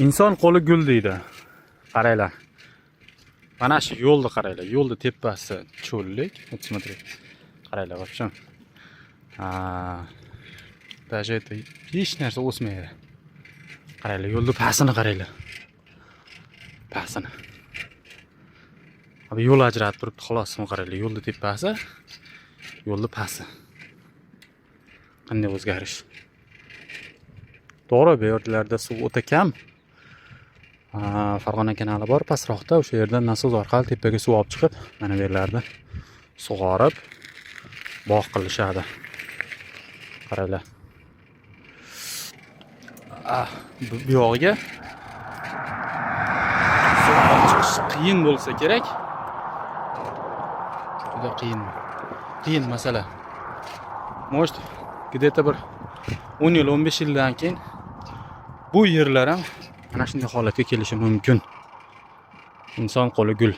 inson qo'li gul deydi. Qaranglar. Mana shu yo'lni qaranglar. Yo'lni tepasi cho'llik. Смотрите. Qaranglar, в общем. Даже это hech narsa o'smaydi. Qaranglar, yo'lni pasini qaranglar. Pasini. Abi yo'l ajratib turibdi, xolos. Qaranglar, yo'lni tepasi, yo'lni pasi. Qanday o'zgarish? To'g'ri, bu yerlarda suv o'ta kam. Farg'ona kanali bor pastroqda, o'sha yerdan nasos orqali tepaga suv olib chiqib, mana bu yerlarda sug'orib bog' qilishadi. Qaranglar. Bu yog'iga suv olib chiqish qiyin bo'lsa kerak. Juda qiyin. Qiyin masala. Может, где-то bir 10 yil, 15 yildan keyin bu yerlar ham ana shunday holatga kelishi mumkin. Inson qo'li gul.